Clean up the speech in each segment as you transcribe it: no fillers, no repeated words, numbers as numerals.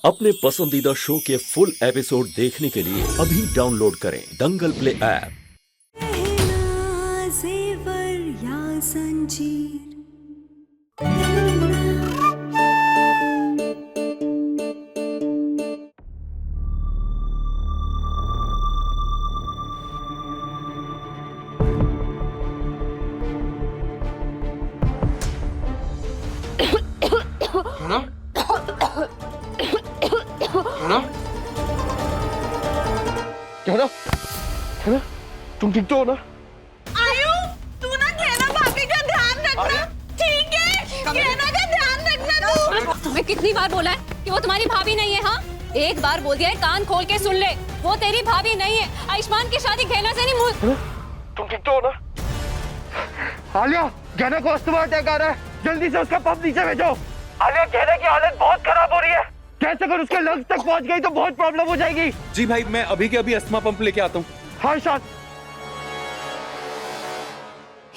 अपने पसंदीदा शो के फुल एपिसोड देखने के लिए अभी डाउनलोड करें दंगल प्ले ऐप। जेवर या संजीर है ना? है ना? क्या ना? है ना? तुम ठीक तो हो ना? आयु, तू ना कहना भाभी का ध्यान रखना, ठीक है? कहना का ध्यान रखना तू। तुम्हें कितनी बार बोला है कि वो तुम्हारी भाभी नहीं है? हाँ, एक बार बोल दिया है, कान खोल के सुन ले। वो तेरी भाभी नहीं है। आयुष्मान की शादी गहना से नहीं मुझ। तुम ठीक तो हो ना? आलिया, गहना को अस्थमा अटैक आ रहा है, जल्दी से उसका पंप नीचे भेजो। आलिया, गहना की हालत बहुत खराब हो रही है। कैसे अगर उसके लंग्स तक पहुंच गई तो बहुत प्रॉब्लम हो जाएगी। जी भाई, मैं अभी के अभी अस्थमा पंप लेके आता हूँ। हाँ शान।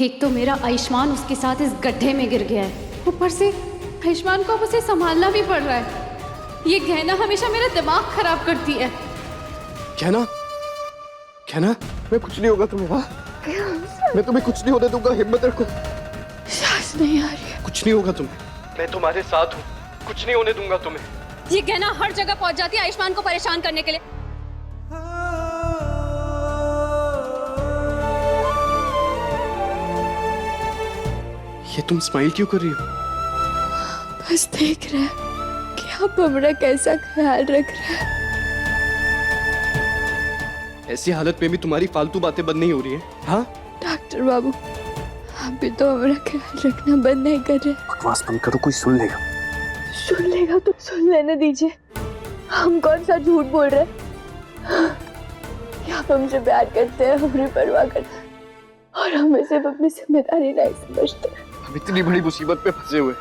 एक तो मेरा आयुष्मान उसके साथ इस गड्ढे में गिर गया है, ऊपर से आयुष्मान को अब उसे संभालना भी पड़ रहा है। ये गहना हमेशा मेरा दिमाग खराब करती है। कहना, कहना, मैं कुछ नहीं होगा तुम्हें। हाँ, मैं तुम्हें कुछ नहीं होने दूंगा, हिम्मत रखो। सांस नहीं आ रही है। कुछ नहीं होगा तुम्हें, मैं तुम्हारे साथ हूँ, कुछ नहीं होने दूंगा तुम्हें। ये गहना हर जगह पहुंच जाती है आयुष्मान को परेशान करने के लिए। ये तुम स्माइल क्यों कर रही हो? बस देख रहे हैं कि आप हमारा कैसा ख्याल रख रहे हैं। ऐसी हालत में भी तुम्हारी फालतू बातें बंद नहीं हो रही है। हाँ, डॉक्टर बाबू, आप भी तो हमारा ख्याल रखना बंद नहीं कर रहे। बकवास बंद करो, कोई सुन लेगा। सुन लेगा तो सुन लेने दीजिए। हम कौन सा झूठ बोल रहे हैं कि आप हमसे प्यार करते हैं, हमारी परवाह करते हैं और हमें सिर्फ अपनी जिम्मेदारी नहीं समझते। हम इतनी बड़ी मुसीबत पे फंसे हुए,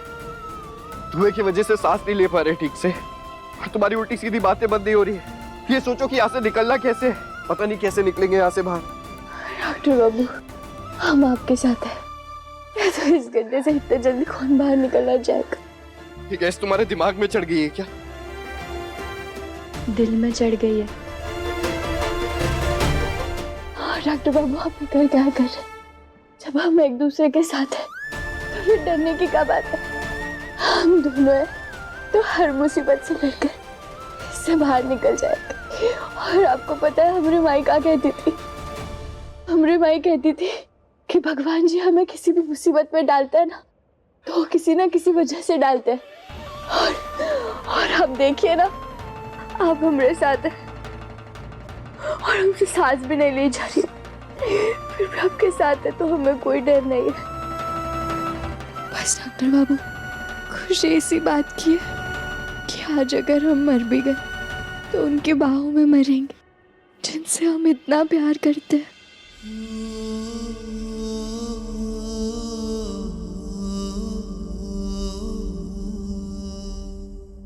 धुएं की वजह से सांस नहीं ले पा रहे ठीक से, और तुम्हारी उल्टी सीधी बातें बंद नहीं हो रही है। ये सोचो कि यहाँ से निकलना कैसे, पता नहीं कैसे निकलेंगे यहाँ से बाहर। डॉक्टर बाबू, हम आपके साथ हैं। या तो इस गड्ढे से इतने जल्दी कौन बाहर निकलना चाहेगा? ये गैस तुम्हारे दिमाग में चढ़ गई है क्या? दिल में चढ़ गई है। हाँ डॉक्टर बाबू, आप फिक्र क्या कर रहे हैं? जब हम एक दूसरे के साथ हैं तो ये डरने की क्या बात है? हम दोनों हैं तो हर मुसीबत से लड़कर इससे बाहर निकल जाएंगे। और आपको पता है हमारी माई क्या कहती थी? हमारी माई कहती थी कि भगवान जी हमें किसी भी मुसीबत में डालते हैं ना, तो वो किसी ना किसी वजह से डालते हैं। और अब देखिए ना, आप हमारे साथ हैं और हमसे सांस भी नहीं ली जा रही, फिर भी आपके साथ है तो हमें कोई डर नहीं है। बस डॉक्टर बाबू, खुशी इसी बात की है कि आज अगर हम मर भी गए तो उनके बाहों में मरेंगे जिनसे हम इतना प्यार करते हैं।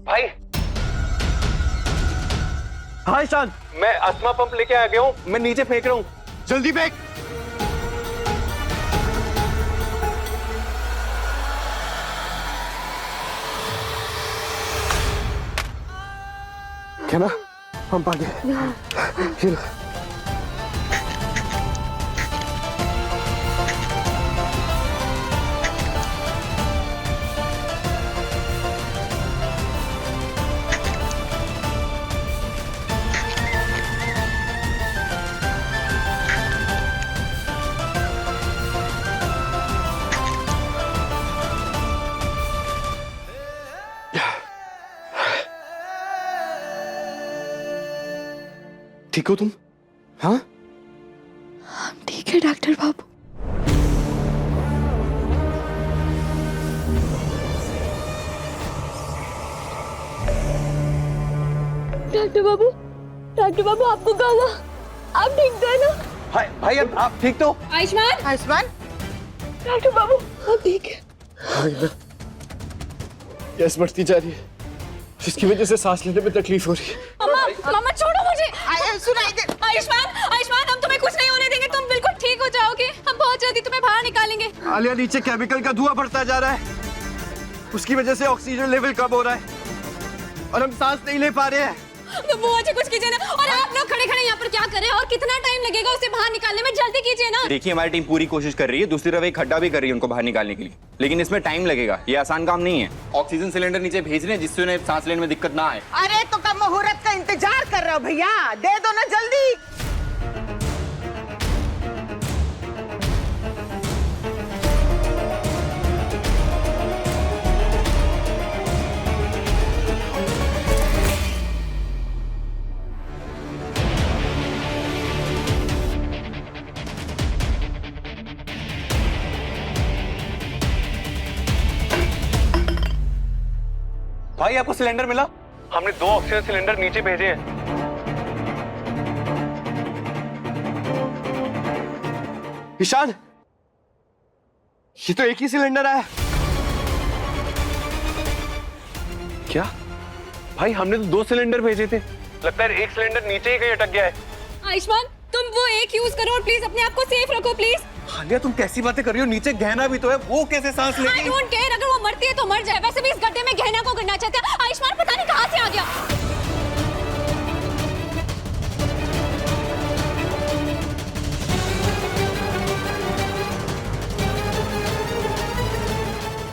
भाई, हाँ ईशान, मैं अस्थमा पंप लेके आ गया हूँ, मैं नीचे फेंक रहा हूँ। जल्दी फेंक। क्या ना, हम आ गए। ठीक हो तुम? हाँ, हम ठीक है डॉक्टर बाबू। डॉक्टर बाबू, डॉक्टर बाबू, आपको क्या हुआ? आप ठीक तो है ना? भाई भाई, आप ठीक तो? आयुष्मान, आयुष्मान, डॉक्टर बाबू, आप ठीक है? गैस बढ़ती जा रही है, जिसकी वजह से सांस लेने में तकलीफ हो रही है। मम्मा, मम्मा छोड़ो मुझे। सुनाई दे। आयुष्मान, आयुष्मान, हम तुम्हें कुछ नहीं होने देंगे। तुम बिल्कुल ठीक हो जाओगे। हम बहुत जल्दी तुम्हें बाहर निकालेंगे। आलिया, नीचे केमिकल का धुआं बढ़ता जा रहा है, उसकी वजह से ऑक्सीजन लेवल कम हो रहा है। और हम सांस नहीं ले पा रहे हैं। तो बुआ जी कुछ कीजिए ना। और आप लोग खड़े खड़े यहाँ पर क्या कर रहे हैं? और कितना टाइम लगेगा उसे बाहर निकालने में? जल्दी कीजिए ना। देखिए हमारी टीम पूरी कोशिश कर रही है, दूसरी तरफ एक खड्डा भी कर रही है उनको बाहर निकालने के लिए, लेकिन इसमें टाइम लगेगा। ये आसान काम नहीं है। ऑक्सीजन सिलेंडर नीचे भेज रहे हैं जिससे उन्हें सांस लेने में दिक्कत ना आए। अरे तो कब मुहूर्त का इंतजार कर रहे हो भैया? दे दो ना जल्दी। भाई आपको सिलेंडर मिला? हमने 2 ऑक्सीजन सिलेंडर नीचे भेजे हैं। ईशान, ये तो एक ही सिलेंडर है। क्या भाई, हमने तो 2 सिलेंडर भेजे थे। लगता है एक सिलेंडर नीचे ही कहीं अटक गया है। आयुष्मान तुम वो एक यूज करो और प्लीज अपने आप को सेफ रखो प्लीज। आलिया तुम कैसी बातें कर रही हो? नीचे गहना भी तो है, वो कैसे सांस आई लेगी? डोंट केयर, अगर वो मरती है तो मर जाए। वैसे भी इस गड्ढे में गहना को गिरना चाहते हैं। आयुष्मान पता नहीं कहाँ से आ गया।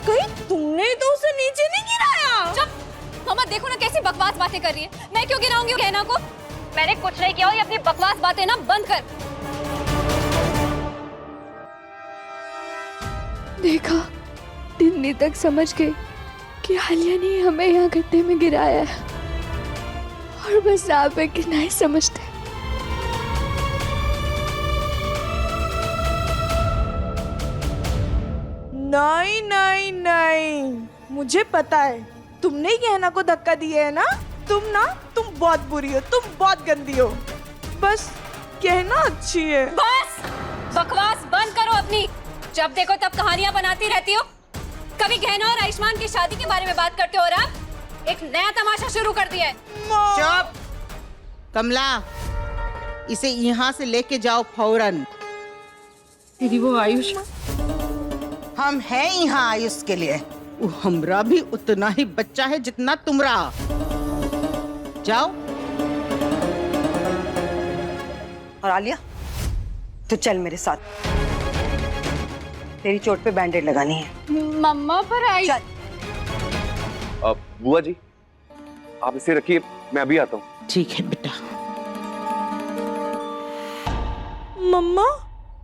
कहीं तुमने तो उसे नीचे नहीं गिराया? चुप मम्मा, देखो ना कैसी बकवास बातें कर रही है। मैं क्यों गिराऊंगी गहना को? मैंने कुछ नहीं किया। और ये अपनी बकवास बातें ना बंद कर। देखा, तिन्नी तक समझ गई कि आलिया ने हमें यहाँ गड्ढे में गिराया है और बस आप है कि नहीं समझते। नहीं नहीं नहीं, मुझे पता है तुमने ही गहना को धक्का दिया है ना। तुम बहुत बुरी हो, तुम बहुत गंदी हो। बस गहना अच्छी है। बस बकवास बंद करो अपनी। जब देखो तब कहानियां बनाती रहती हो। कभी गहना और आयुष्मान की शादी के बारे में बात करते हो और अब एक नया तमाशा शुरू कर दिया है। चुप कमला, इसे यहाँ से लेके जाओ फौरन। दीदी वो आयुष, हम हैं यहाँ आयुष के लिए। वो हमरा भी उतना ही बच्चा है जितना तुमरा। जाओ। और आलिया, तू चल मेरे साथ। तेरी चोट पे बैंडेड लगानी है। मम्मा पर आई। चल। बुआ जी आप इसे रखिए, मैं अभी आता हूँ। ठीक है बेटा। मम्मा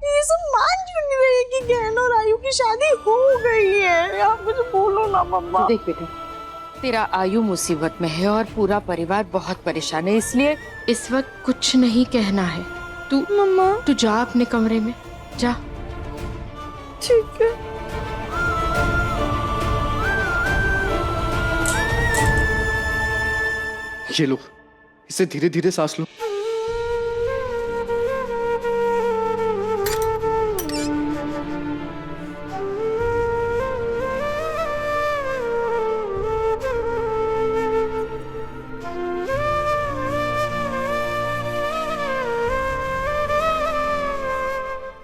ये सब मान क्यों नहीं रही कि गहना और आयु की शादी हो गई है? आप मुझे बोलो ना मम्मा। देख बेटा, तेरा आयु मुसीबत में है और पूरा परिवार बहुत परेशान है, इसलिए इस वक्त कुछ नहीं कहना है। तू जा अपने कमरे में जा। ठीक है। ये लो, इसे धीरे धीरे सांस लो।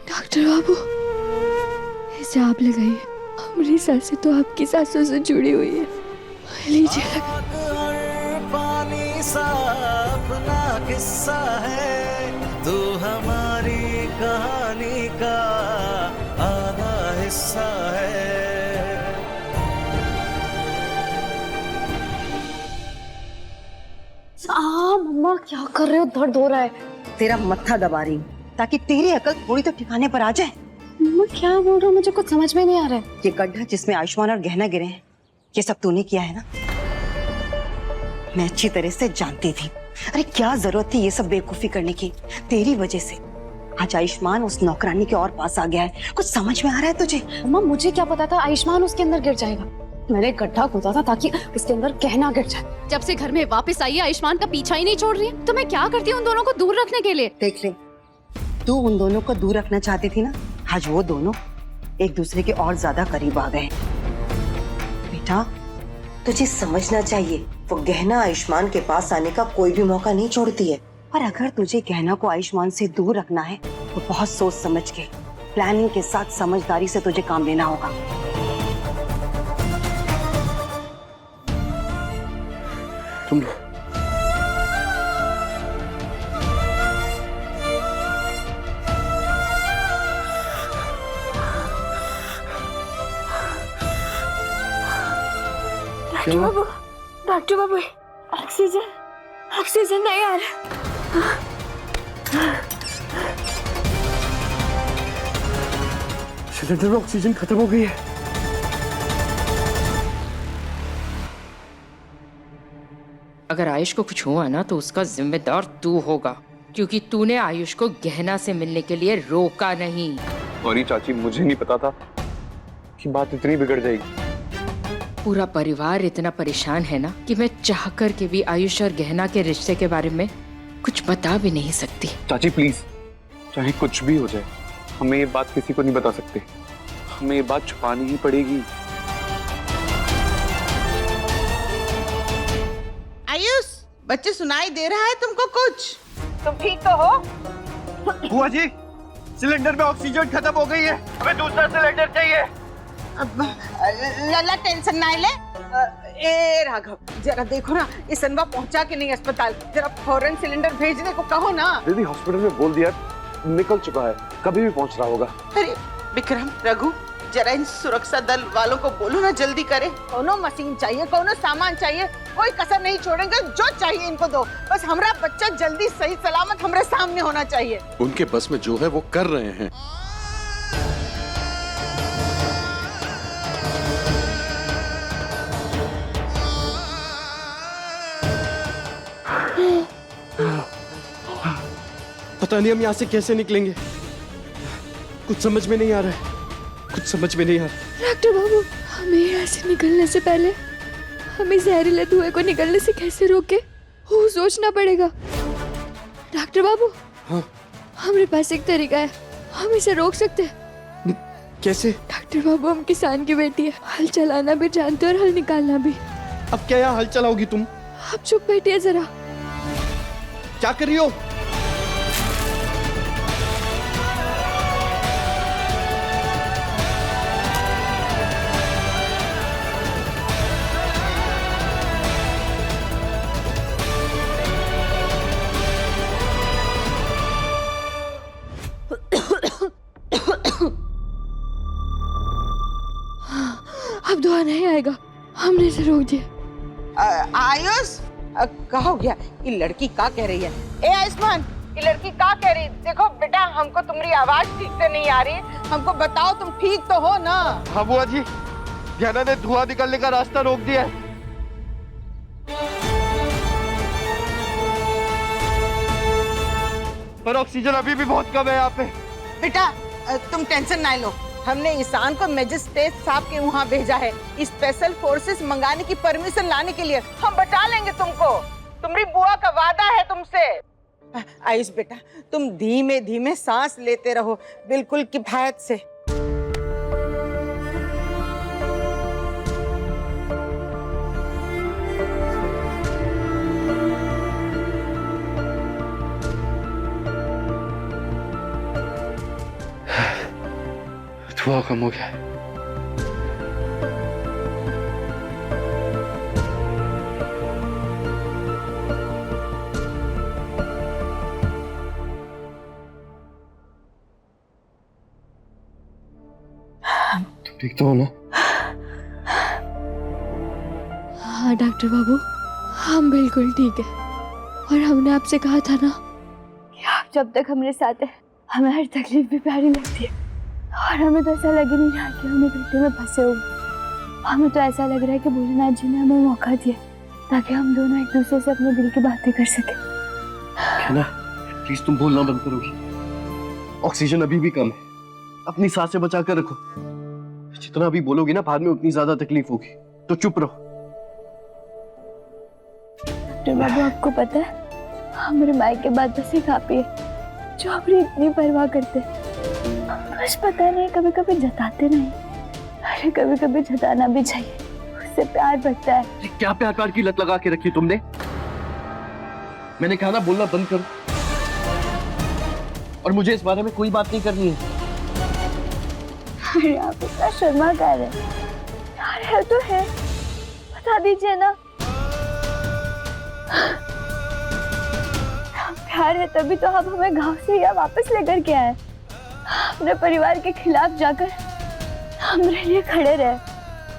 डॉक्टर बाबू, इसे आप लगाइए। हमारी सांसें तो आपकी सांसों से जुड़ी हुई है। लीजिए। पानी सा अपना किस्सा है, तू हमारी कहानी का आधा हिस्सा है। मम्मा क्या कर रहे हो? दर्द हो रहा है। तेरा मत्था दबा रही हूँ ताकि तेरी अकल थोड़ी तो ठिकाने पर आ जाए। मम्मा क्या बोल रहे हो? मुझे कुछ समझ में नहीं आ रहा है। ये गड्ढा जिसमें आयुष्मान और गहना गिरे हैं, ये सब तूने किया है ना? मैं अच्छी तरह से जानती थी। अरे क्या जरूरत थी ये सब बेवकूफी करने की? तेरी वजह से आज आयुष्मान उस नौकरानी के और पास आ गया है। कुछ समझ में आ रहा है तुझे? मम्मा मुझे क्या पता था आयुष्मान उसके अंदर गिर जाएगा। मैंने गड्ढा खोदा था ताकि उसके अंदर गहना गिर जाए। जब से घर में वापस आई है आयुष्मान का पीछा ही नहीं छोड़ रही है। तो मैं क्या करती हूँ उन दोनों को दूर रखने के लिए? देख ले, तू उन दोनों को दूर रखना चाहती थी ना, आज वो दोनों एक दूसरे के और ज्यादा करीब आ गए। बेटा तुझे समझना चाहिए, वो गहना आयुष्मान के पास आने का कोई भी मौका नहीं छोड़ती है। और अगर तुझे गहना को आयुष्मान से दूर रखना है तो बहुत सोच समझ के, प्लानिंग के साथ समझदारी से तुझे काम लेना होगा। तुम डॉक्टर बाबू ऑक्सीजन ऑक्सीजन नहीं आ रहा। सिलेंडर में ऑक्सीजन खत्म हो गई है। अगर आयुष को कुछ हुआ ना तो उसका जिम्मेदार तू होगा, क्योंकि तूने आयुष को गहना से मिलने के लिए रोका नहीं। सॉरी चाची, मुझे नहीं पता था कि बात इतनी बिगड़ जाएगी। पूरा परिवार इतना परेशान है ना कि मैं चाह कर के भी आयुष और गहना के रिश्ते के बारे में कुछ बता भी नहीं सकती। चाची प्लीज, चाहे कुछ भी हो जाए, हमें ये बात किसी को नहीं बता सकते। हमें ये बात छुपानी ही पड़ेगी। आयुष, बच्चे सुनाई दे रहा है तुमको कुछ? तुम ठीक तो हो? बुआ जी, सिलेंडर में ऑक्सीजन खत्म हो गई है, हमें दूसरा सिलेंडर चाहिए। अब लला टेंशन ना ले। ए राघव, जरा देखो ना, इस अनवा पहुंचा के नहीं अस्पताल, जरा फौरन सिलेंडर भेजने को कहो ना। दीदी हॉस्पिटल में बोल दिया, निकल चुका है, कभी भी पहुंच रहा होगा। अरे विक्रम, रघु, जरा इन सुरक्षा दल वालों को बोलो ना जल्दी करे। कोनो मशीन चाहिए, कोनो सामान चाहिए, कोई कसर नहीं छोड़ेंगे, जो चाहिए इनको दो। बस हमारा बच्चा जल्दी सही सलामत हमारे सामने होना चाहिए। उनके बस में जो है वो कर रहे हैं। पता नहीं हम यहाँ से कैसे निकलेंगे, कुछ समझ में नहीं आ रहा है, कुछ समझ में नहीं आ रहा। डॉक्टर बाबू, हमें यहाँ से निकलने से पहले हमें जहरीले धुएं को निकलने से कैसे रोके वो सोचना पड़ेगा। डॉक्टर बाबू, हाँ, हमारे पास एक तरीका है, हम इसे रोक सकते हैं। कैसे? डॉक्टर बाबू, हम किसान की बेटी है, हल चलाना भी जानते हैं और हल निकालना भी। अब क्या यहाँ हल चलाओगी तुम? आप चुप बैठिए जरा। क्या कर रही हो? अब धुआं नहीं आएगा, हमने इसे रोक दिया। आयुष, कहो गया, ये लड़की क्या कह रही है? ए आयुष्मान, ये लड़की क्या कह रही है? देखो बेटा, हमको तुम्हारी आवाज ठीक से नहीं आ रही, हमको बताओ तुम ठीक तो हो ना? हाँ बुआ जी, गहना ने धुआं निकलने का रास्ता रोक दिया है। पर ऑक्सीजन अभी भी बहुत कम है यहाँ पे। बेटा तुम टेंशन ना लो, हमने ईशान को मैजिस्ट्रेट साहब के वहाँ भेजा है स्पेशल फोर्सेस मंगाने की परमिशन लाने के लिए। हम बचा लेंगे तुमको, तुम्हारी बुआ का वादा है तुमसे। आयुष बेटा, तुम धीमे धीमे सांस लेते रहो, बिल्कुल किफायत से। धुआं कम हो गया है। तुम ठीक तो हो ना? हाँ डॉक्टर बाबू, हम बिल्कुल ठीक है। और हमने आपसे कहा था ना कि आप जब तक हमारे साथ है, हमें हर तकलीफ भी प्यारी लगती है। और हमें तो ऐसा लग ही नहीं रहा कि हम गड्ढे में फंसे हुए। हमें तो ऐसा लग रहा है कि भोलेनाथ जी ने हमें मौका दिया ताकि हम दोनों एक दूसरे से अपने दिल की बातें कर सके। ना प्लीज तुम बोलना बंद करोगी? ऑक्सीजन अभी भी कम है, अपनी सांसें बचा कर रखो। जितना भी बोलोगी ना, बाद में उतनी ज्यादा तकलीफ होगी, तो चुप रहो। डॉक्टर बाबू, आपको पता है हमारे माई के बाद बस एक आप ही है जो हमारी इतनी परवाह करते हैं। बस पता नहीं, कभी कभी जताते नहीं, अरे कभी कभी जताना भी चाहिए, उससे प्यार बढ़ता है। क्या प्यार प्यार की लत लगा के रखी तुमने? मैंने कहा ना बोलना बंद करो, और मुझे इस बारे में कोई बात नहीं करनी है। अरे आप इतना शर्मा कर रहे हैं यार, है तो है, बता दीजिए ना। प्यार है तभी तो आप हमें गांव से यहाँ वापस लेकर के आए, अपने परिवार के खिलाफ जाकर हमारे लिए खड़े रहे।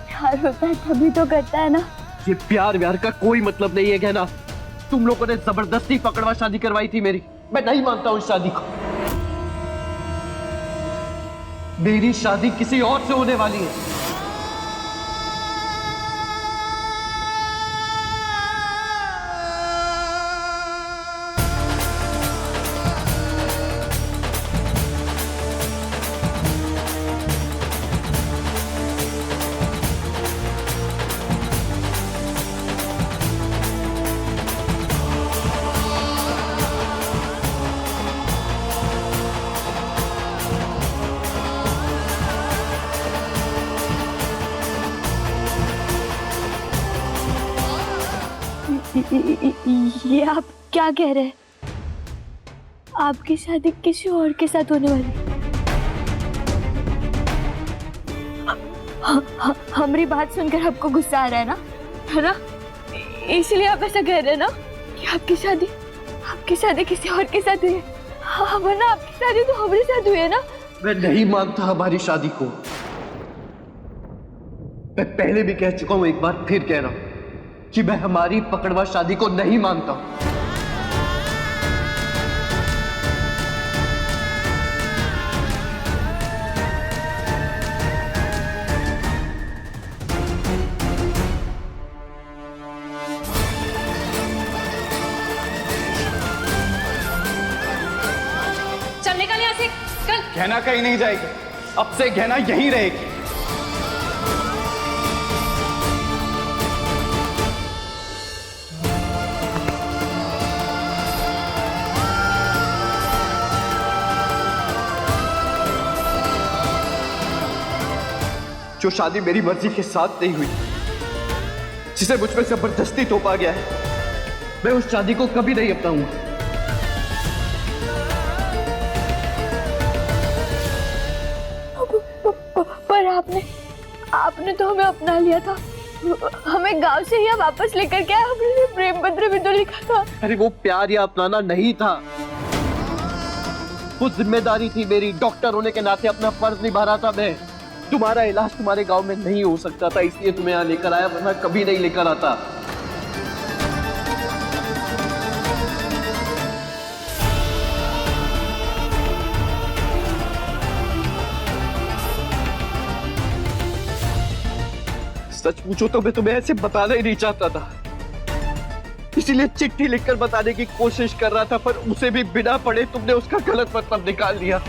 प्यार होता है तभी तो करता है ना। ये प्यार व्यार का कोई मतलब नहीं है गहना। तुम लोगों ने जबरदस्ती पकड़वा शादी करवाई थी मेरी। मैं नहीं मानता हूँ इस शादी को। मेरी शादी किसी और से होने वाली है। ये आप क्या कह रहे हैं? आपकी शादी किसी और के साथ होने वाली? हमारी बात सुनकर आपको गुस्सा आ रहा है ना? इसलिए आप ऐसा कह रहे हैं ना कि आपकी शादी किसी और के साथ हुई है। हाँ, वरना आपकी शादी तो हमारे साथ हुई है ना। मैं नहीं मानता हमारी शादी को। मैं पहले भी कह चुका हूं, एक बार फिर कह रहा हूं कि मैं हमारी पकड़वा शादी को नहीं मानता। चल निकल यहाँ से, चल। गहना कहीं नहीं जाएगी, अब से गहना यहीं रहेगी। जो शादी मेरी मर्जी के साथ नहीं हुई, जिसे मुझ पर जबरदस्ती थोपा गया है, मैं उस शादी को कभी नहीं अपनाऊंगा। पर आपने तो हमें अपना लिया था, हमें गांव से यहाँ वापस लेकर के आए, हमने प्रेम पत्र भी तो लिखा था। अरे वो प्यार या अपनाना नहीं था, वो जिम्मेदारी थी मेरी। डॉक्टर होने के नाते अपना फर्ज निभा रहा था मैं। तुम्हारा इलाज तुम्हारे गांव में नहीं हो सकता था, इसलिए तुम्हें यहाँ लेकर आया, वरना कभी नहीं लेकर आता। सच पूछो तो मैं तुम्हें ऐसे बताना ही नहीं चाहता था, इसीलिए चिट्ठी लिखकर बताने की कोशिश कर रहा था, पर उसे भी बिना पढ़े तुमने उसका गलत मतलब निकाल दिया।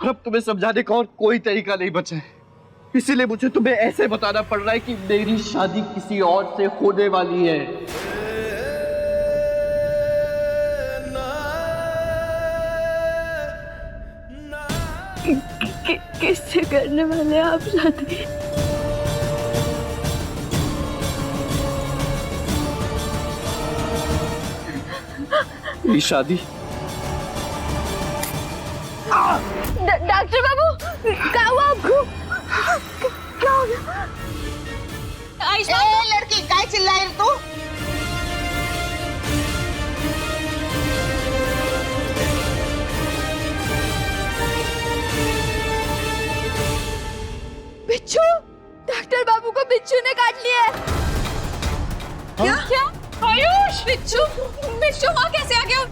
अब तुम्हें समझाने का और कोई तरीका नहीं बचा है, इसीलिए मुझे तुम्हें ऐसे बताना पड़ रहा है कि मेरी शादी किसी और से होने वाली है। किससे करने वाले हैं आप शादी? मेरी शादी डॉक्टर बाबू, क्या हुआ आपको? क्या हो गया? ए लड़की, काय चिल्लाई तू? बिच्छू, डॉक्टर बाबू को बिच्छू ने काट लिया है। क्या? आयुष, बिच्छू वहाँ कैसे आ गया?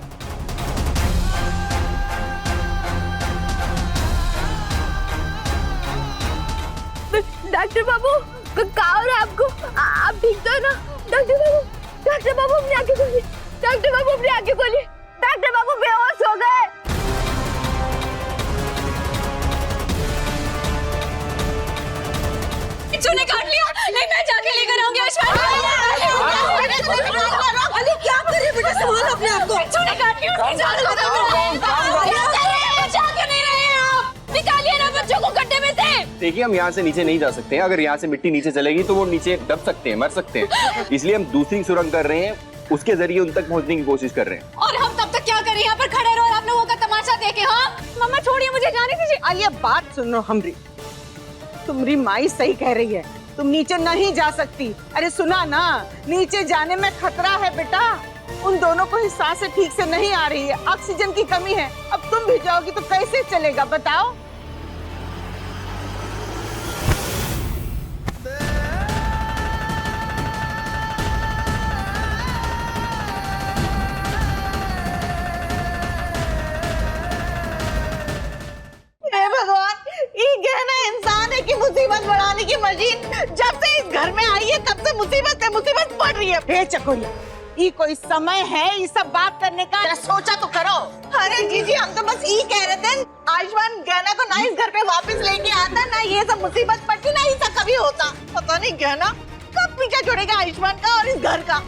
डॉक्टर बाबू, क्या हो रहा है आपको? आप ठीक तो है ना? डॉक्टर बाबू अपनी आंखें खोलिए। डॉक्टर बाबू अपनी आंखें खोलिए। डॉक्टर बाबू बेहोश हो गए। बिच्छू ने काट लिया। नहीं, मैं जाके लेकर आऊंगी आयुष्मान। अली क्या कर रही है बेटा, संभालो अपने आप को। बिच्छू ने काट लिया। निकालिए ना बच्चों को गड्ढे में से। देखिए, हम यहाँ से नीचे नहीं जा सकते हैं। अगर यहाँ से मिट्टी नीचे चलेगी तो वो नीचे दब सकते हैं, मर सकते हैं। इसलिए हम दूसरी सुरंग कर रहे हैं, उसके जरिए उन तक पहुँचने की कोशिश कर रहे हैं। और हम तब तक क्या करें? यहाँ पर खड़े रहो और आप लोगों का तमाशा देखे। हाँ मम्मा, छोड़िए मुझे, जाने दीजिए। आलिया, बात सुनो हमरी, तुम्हारी माई सही कह रही है। तुम नीचे नहीं जा सकती। अरे सुना ना, नीचे जाने में खतरा है बेटा। उन दोनों को ही सांसें ठीक से नहीं आ रही है, ऑक्सीजन की कमी है। अब तुम भी जाओगी तो कैसे चलेगा बताओ? हे भगवान, ये गहना इंसान है कि मुसीबत बढ़ाने की मशीन? जब से इस घर में आई है तब से मुसीबत पे मुसीबत पड़ रही है। हे चकोरिया, ये कोई समय है ये सब बात करने का? सोचा तो करो। अरे जीजी, हम तो बस ये कह रहे थे आयुष्मान गहना को ना इस घर पे वापस लेके आता, ना ये सब मुसीबत पड़ती, ना ये सब कभी होता। पता नहीं गहना कब पीछा छोड़ेगा आयुष्मान का और इस घर का।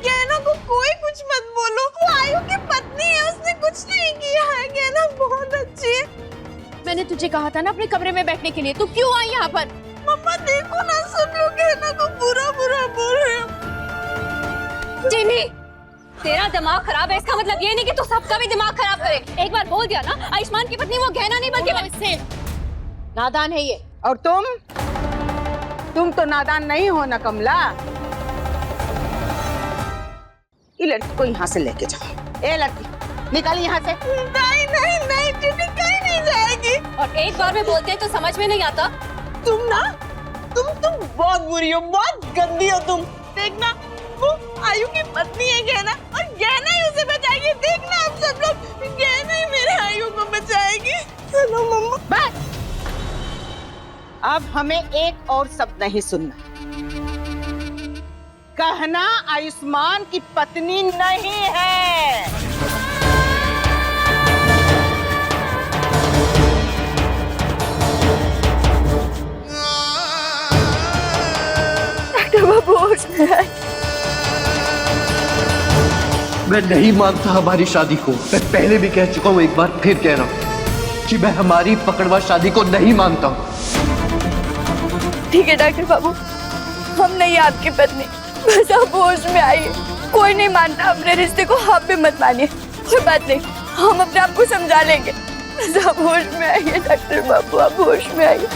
गहना को कोई कुछ मत बोलो, वो आयु की पत्नी है, उसने कुछ नहीं किया है। गहना बहुत अच्छी है। मैंने तुझे कहा था ना अपने कमरे में बैठने के लिए, तू क्यों आई यहाँ पर? मम्मा देखो ना, सब लोग गहना को बुरा बुरा बोल रहे हैं। जिमी, तेरा दिमाग खराब है, इसका मतलब ये नहीं कि तू सबका भी दिमाग खराब करे। एक बार बोल दिया ना, आयुष्मान की पत्नी वो गहना नहीं बल्कि इससे नादान है ये। और तुम तो नादान नहीं हो ना कमला। ये लड़की को यहाँ से लेके जाओ। ए लड़की, निकल यहाँ से। नहीं नहीं नहीं, जिमी कहीं नहीं जाएगी। और एक बार में बोलते हैं तो समझ में नहीं आता। तुम बहुत बुरी हो, बहुत गंदी हो तुम। देखना, वो आयु की पत्नी है गहना, और गहना ही उसे बचाएगी। देखना आप सब लोग, गहना ही मेरे आयु को बचाएगी। चलो मम्मा। बस, अब हमें एक और शब्द नहीं सुनना। गहना आयुष्मान की पत्नी नहीं है। डॉक्टर बाबू, मैं नहीं मानता हमारी शादी को। मैं पहले भी कह चुका हूँ, एक बार फिर कह रहा हूँ कि मैं हमारी पकड़वा शादी को नहीं मानता हूँ। ठीक है डॉक्टर बाबू, हम नहीं आपकी पत्नी, बस आप होश में आइए। कोई नहीं मानता अपने रिश्ते को, आप भी मत मानिए। कोई बात नहीं, हम अपने आप को समझा लेंगे। बस आप होश में आइए डॉक्टर बाबू, आप होश में आइए।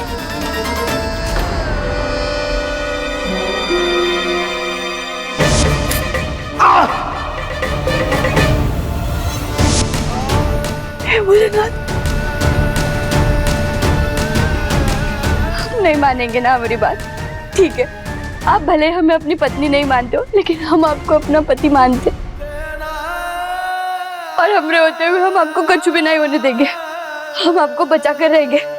नहीं मानेंगे ना हमारी बात? ठीक है, आप भले हमें अपनी पत्नी नहीं मानते हो, लेकिन हम आपको अपना पति मानते, और हमरे होते हुए हम आपको कुछ भी नहीं होने देंगे। हम आपको बचा कर रहेंगे।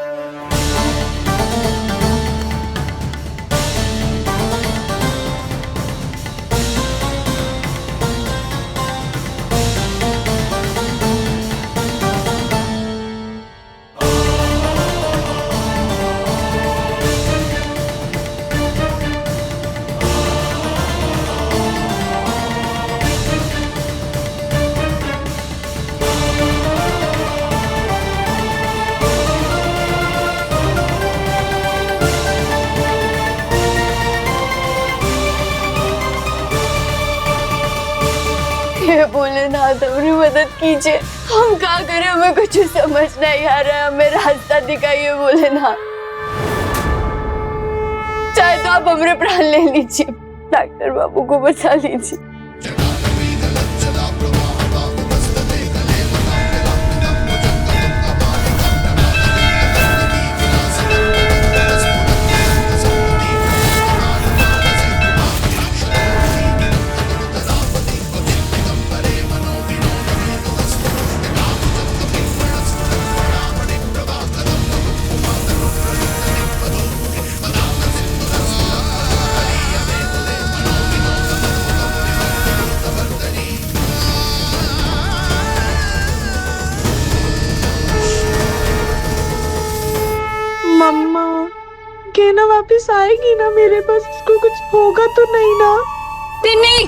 भोलेनाथ, हमारी मदद कीजिए। हम क्या करें, हमें कुछ समझ नहीं आ रहा है। हमें रास्ता दिखाइए भोलेनाथ। चाहे तो आप हमारे प्राण ले लीजिए, डॉक्टर बाबू को बचा लीजिए। मम्मा, कहना वापस आएगी ना मेरे पास? उसको कुछ होगा तो नहीं ना? तिन्नी,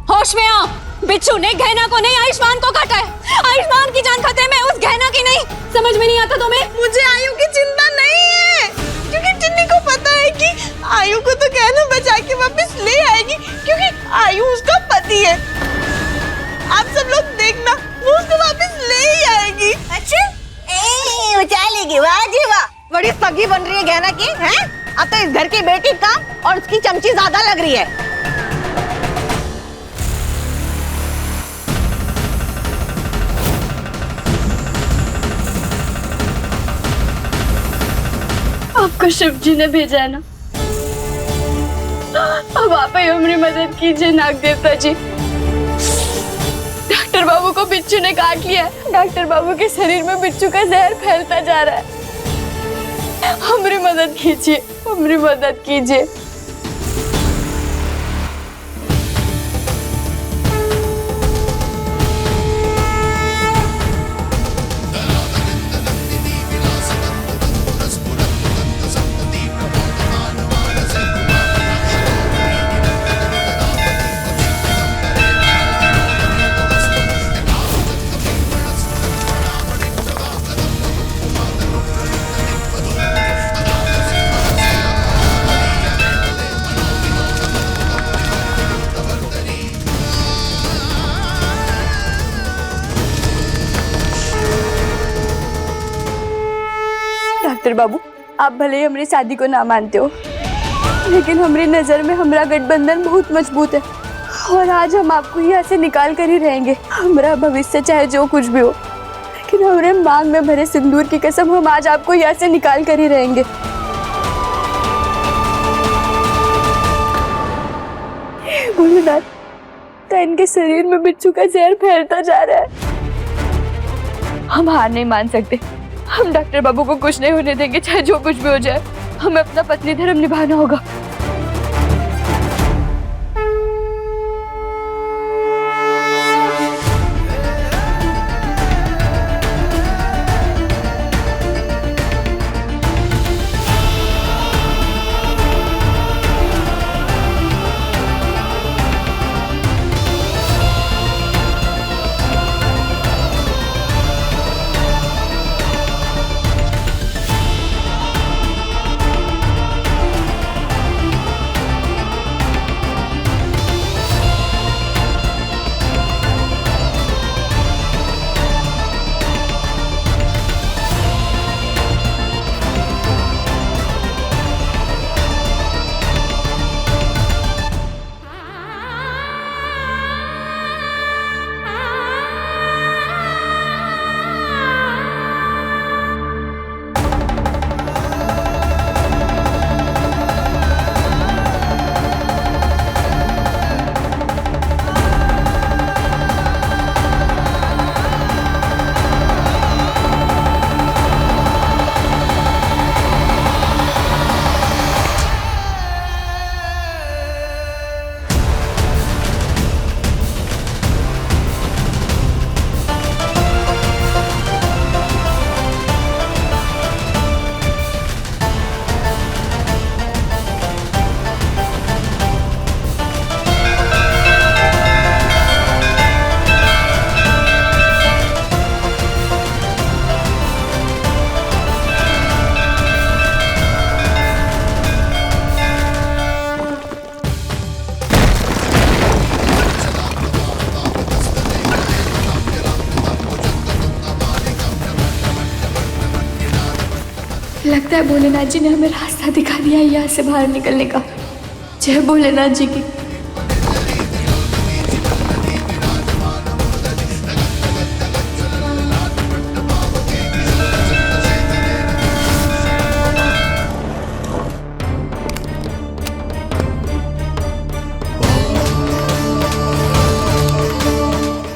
होश में आ। बिच्छू ने गहना को नहीं, आयुष्मान को काटा है। आयुष्मान की जान खतरे में, उस गहना की नहीं। समझ में नहीं आता तुम्हें? मुझे आयु की चिंता नहीं है, क्योंकि टिन्नी को पता है कि आयु को तो गहना बचा के वापस ले आएगी, क्योंकि आयु उसका पति है। आप सब लोग देखना, वो उसको वापस ले ही आएगी। अच्छा, बचा लेगी। वाह जी वाह, बड़ी सगी बन रही है गहना की। हैं? अब तो इस घर की बेटी का और उसकी चमची ज्यादा लग रही है। आपको शिव जी ने भेजा है ना, अब आप ही हमारी मदद कीजिए नाग देवता जी। डॉक्टर बाबू को बिच्छू ने काट लिया है। डॉक्टर बाबू के शरीर में बिच्छू का जहर फैलता जा रहा है। हमारी मदद कीजिए, हमारी मदद कीजिए। डॉक्टर बाबू, आप भले ही हमारी शादी को ना मानते हो, लेकिन हमारी नजर में हमारा गठबंधन बहुत मजबूत है और आज हम आपको यहाँ से निकाल कर ही रहेंगे। हमारा भविष्य चाहे जो कुछ भी हो, लेकिन हमारे मांग में भरे सिंदूर की कसम, हम आज आपको यहाँ से निकाल कर ही रहेंगे। भोलेनाथ, तो इनके शरीर में बिच्छू का जहर फैलता जा रहा है। हम हार नहीं मान सकते। हम डॉक्टर बाबू को कुछ नहीं होने देंगे, चाहे जो कुछ भी हो जाए। हमें अपना पत्नी धर्म निभाना होगा। लगता है भोलेनाथ जी ने हमें रास्ता दिखा दिया है यहाँ से बाहर निकलने का। जय भोलेनाथ जी की।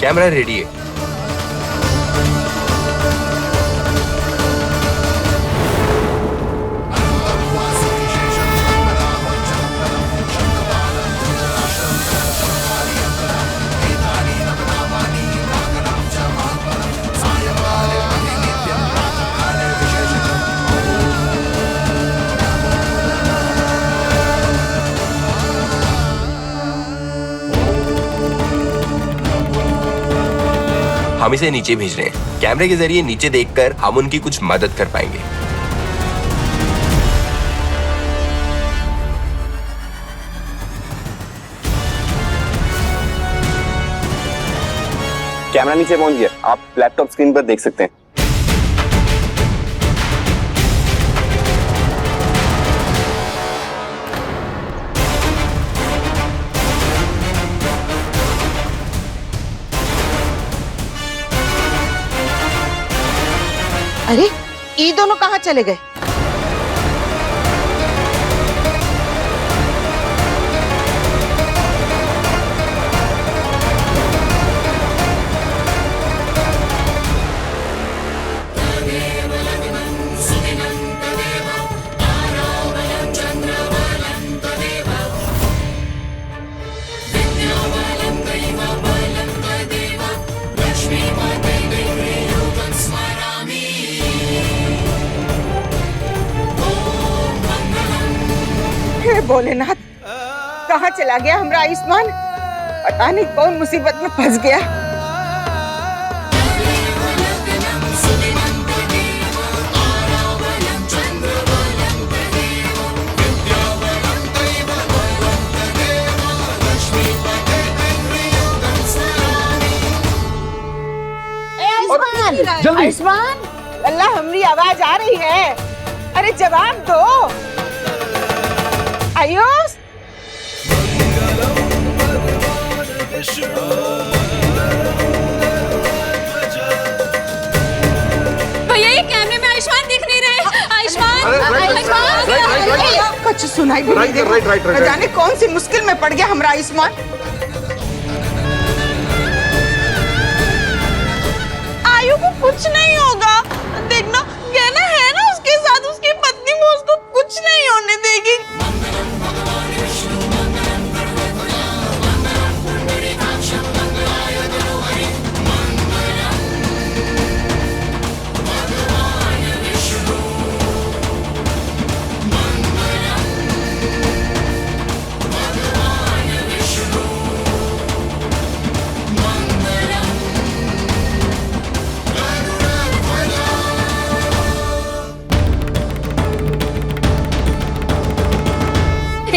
कैमरा रेडी है। हम इसे नीचे भेज रहे हैं। कैमरे के जरिए नीचे देखकर हम उनकी कुछ मदद कर पाएंगे। कैमरा नीचे पहुंच गया, आप लैपटॉप स्क्रीन पर देख सकते हैं। अरे ये दोनों कहाँ चले गए? हे भोलेनाथ, कहाँ चला गया हमारा आयुष्मान? पता नहीं कौन मुसीबत में फंस गया। आयुष्मान, अल्लाह हमारी आवाज आ रही है। अरे जवाब दो आयुष। भैया ये कैमरे में आयुष्मान दिख नहीं रहे। आयुष्मान कुछ सुनाई भी नहीं दे रहा। जाने कौन सी मुश्किल में पड़ गया हमारा आयुष्मान। आयु को कुछ नहीं होगा, देखना कहना है ना उसके साथ, उसकी पत्नी वो उसको कुछ नहीं होने देगी।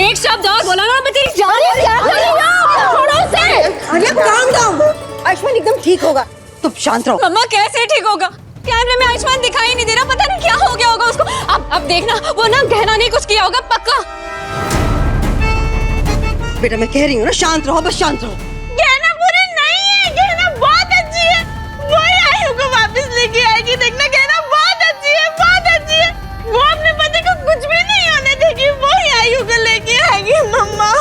एक शब्द और बोला ना, मैं तेरी जान आयुष्मान एकदम ठीक होगा, तुम शांत रहो। मम्मा कैसे ठीक होगा? कैमरे में आयुष्मान दिखाई नहीं दे रहा, पता नहीं क्या हो गया होगा उसको। अब देखना वो ना गहना नहीं कुछ किया होगा पक्का। बेटा मैं कह रही हूँ ना, शांत रहो, बस शांत रहो। गहना बुरी नहीं है, गहना बहुत अच्छी है। वही आयु को वापस लेके आएगी, देखना गहना बहुत अच्छी है, बहुत अच्छी है। वो अपने पति को कुछ भी नहीं होने देगी, वही आयु को लेके आएगी। मम्मा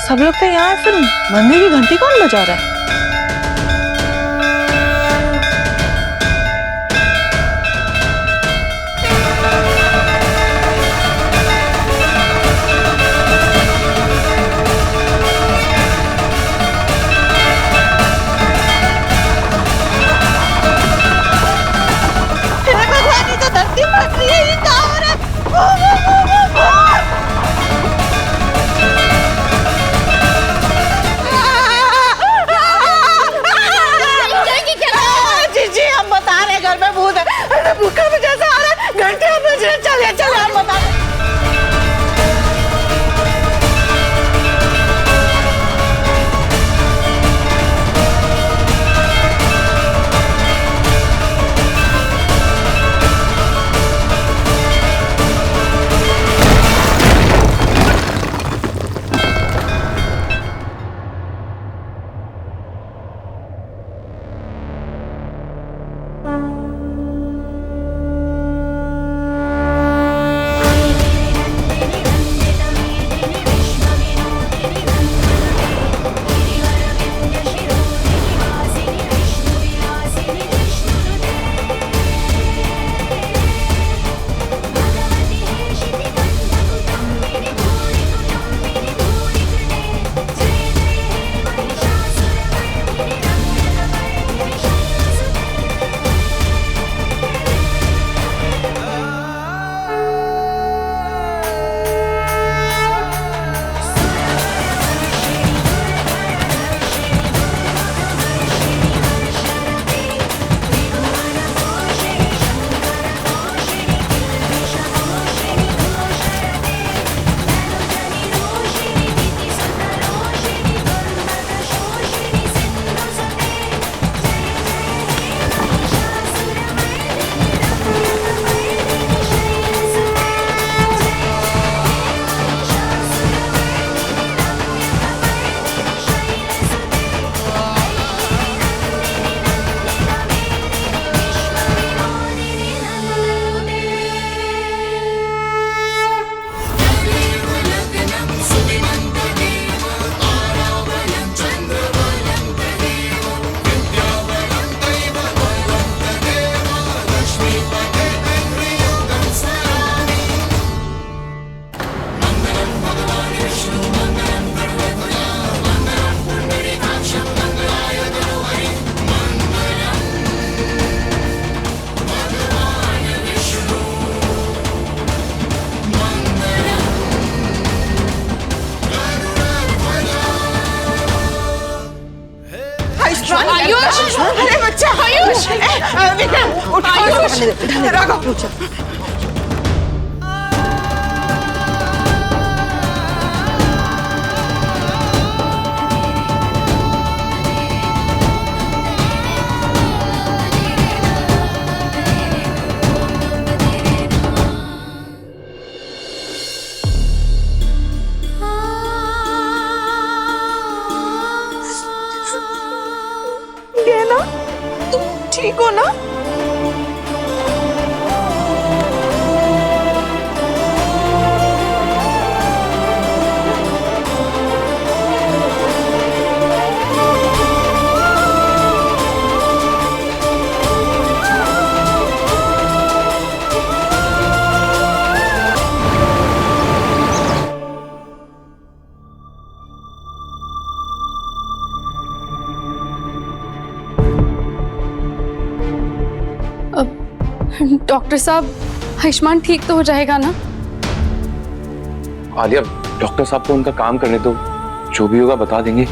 सब लोग तो यहाँ, फिर मंदिर की घंटी कौन बजा रहा है? भगवान ये तो धरती फट रही है, ये क्या हो रहा है? आयुष, अरे बच्चा आयुष, विक्रम उठ, आयुष राघव। गहना, तुम ठीक हो ना? डॉक्टर साहब, आयुष्मान ठीक तो हो जाएगा ना? आलिया, डॉक्टर साहब को उनका काम करने दो, जो भी होगा बता देंगे।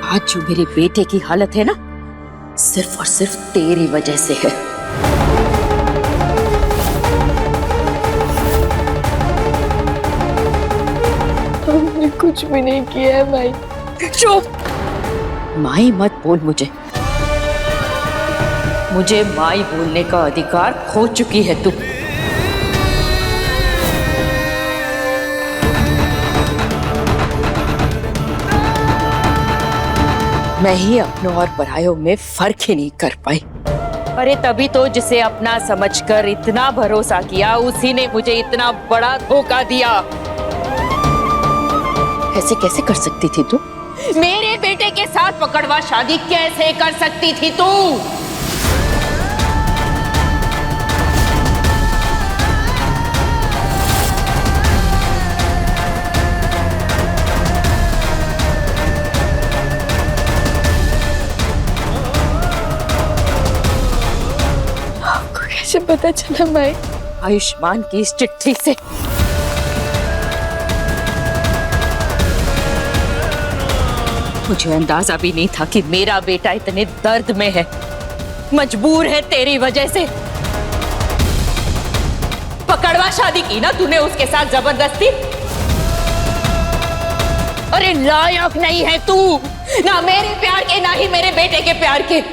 आज जो मेरे बेटे की हालत है ना, सिर्फ और सिर्फ तेरी वजह से है। हमने कुछ भी नहीं किया है माई। चुप! माई मत बोल मुझे। मुझे माई बोलने का अधिकार खो चुकी है तू। मैं ही अपनों और परायों में फर्क ही नहीं कर पाई। अरे तभी तो जिसे अपना समझकर इतना भरोसा किया, उसी ने मुझे इतना बड़ा धोखा दिया। ऐसे कैसे कर सकती थी तू? मेरे बेटे के साथ पकड़वा शादी कैसे कर सकती थी तू? कैसे पता चला माई? आयुष्मान की इस चिट्ठी से। मुझे अंदाजा भी नहीं था कि मेरा बेटा इतने दर्द में है, मजबूर है तेरी वजह से। पकड़वा शादी की ना तूने उसके साथ जबरदस्ती। अरे लायक नहीं है तू, ना मेरे प्यार के ना ही मेरे बेटे के प्यार के।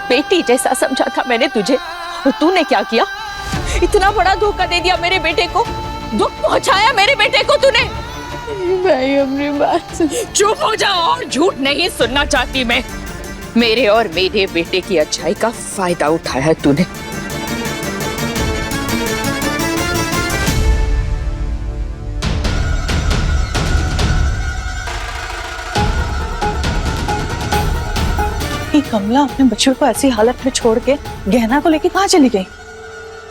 बेटी जैसा समझा था मैंने तुझे, और तूने क्या किया? इतना बड़ा धोखा दे दिया मेरे बेटे को, दुख पहुंचाया मेरे बेटे को तूने। भाई अपनी बात सुन। चुप हो जा, और झूठ नहीं सुनना चाहती मैं। मेरे और मेरे बेटे की अच्छाई का फायदा उठाया तूने। कमला अपने बच्चों को ऐसी हालत में छोड़ के गहना को लेके कहाँ चली गई?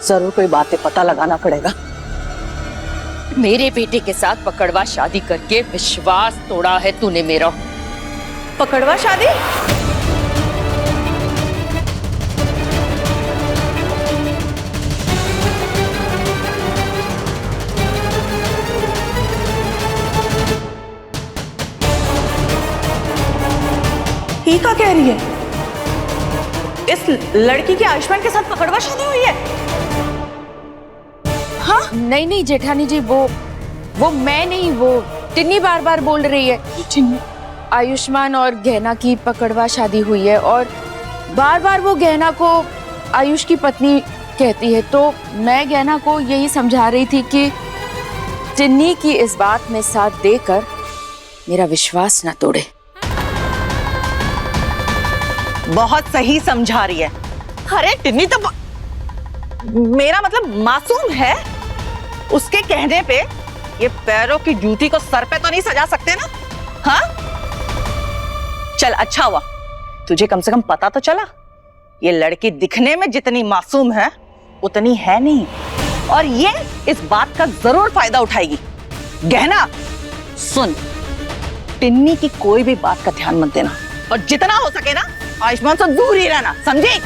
जरूर कोई बातें पता लगाना पड़ेगा। मेरे बेटे के साथ पकड़वा शादी करके विश्वास तोड़ा है तूने मेरा। पकड़वा शादी? ये क्या कह रही है? इस लड़की के आयुष्मान के साथ पकड़वा शादी हुई है? हाँ? नहीं नहीं जेठानी जी, वो मैं नहीं, वो टिन्नी बार बार बोल रही है। आयुष्मान और गहना की पकड़वा शादी हुई है, और बार बार वो गहना को आयुष की पत्नी कहती है। तो मैं गहना को यही समझा रही थी कि टिन्नी की इस बात में साथ देकर मेरा विश्वास ना तोड़े। बहुत सही समझा रही है। अरे टिन्नी तो मेरा मतलब मासूम है, उसके कहने पे ये पैरों की जूती को सर पे तो नहीं सजा सकते ना। हाँ चल अच्छा हुआ, तुझे कम से कम पता तो चला ये लड़की दिखने में जितनी मासूम है उतनी है नहीं, और ये इस बात का जरूर फायदा उठाएगी। गहना सुन, टिन्नी की कोई भी बात का ध्यान मत देना, और जितना हो सके ना आयुष्मान से दूर ही रहना, समझी?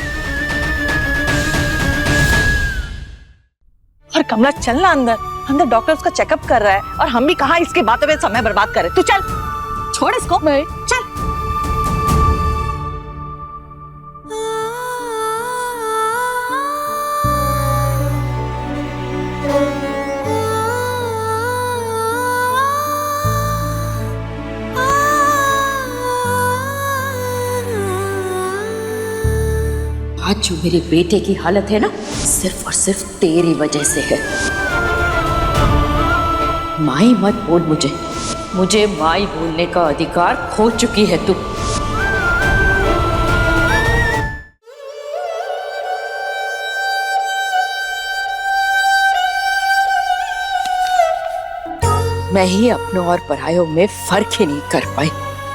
और कमला चल ना अंदर, अंदर डॉक्टर उसका चेकअप कर रहा है, और हम भी कहाँ इसके बातों में समय बर्बाद करें। तू चल, छोड़ इसको, चल। आज जो मेरे बेटे की हालत है ना, सिर्फ और सिर्फ तेरी वजह से है। माई मत बोल मुझे माई बोलने का अधिकार खो चुकी है तू। मैं ही अपनों और परायों में फर्क ही नहीं कर पाई।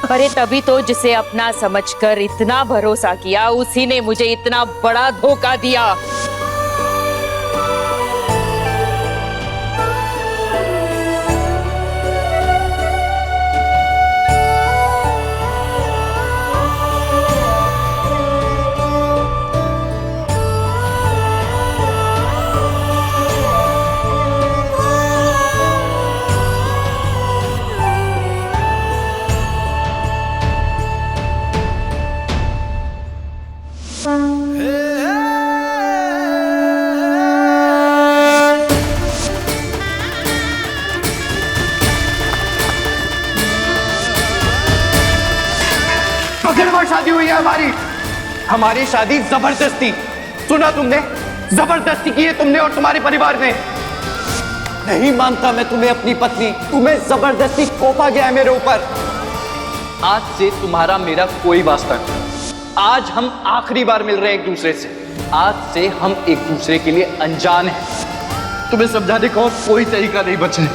अरे तभी तो जिसे अपना समझकर इतना भरोसा किया, उसी ने मुझे इतना बड़ा धोखा दिया। शादी हुई है हमारी शादी जबरदस्ती, सुना तुमने, जबरदस्ती की है तुमने और तुम्हारे परिवार ने। नहीं मानता मैं तुम्हें अपनी पत्नी, तुम्हें जबरदस्ती थोपा गया है मेरे ऊपर। आज से तुम्हारा मेरा कोई वास्ता नहीं। आज हम आखिरी बार मिल रहे हैं एक दूसरे से। आज से हम एक दूसरे के लिए अनजान हैं। तुम्हें समझाने का कोई तरीका नहीं बचा है,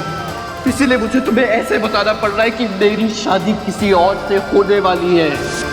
इसीलिए मुझे तुम्हें ऐसे बताना पड़ रहा है कि मेरी शादी किसी और से होने वाली है।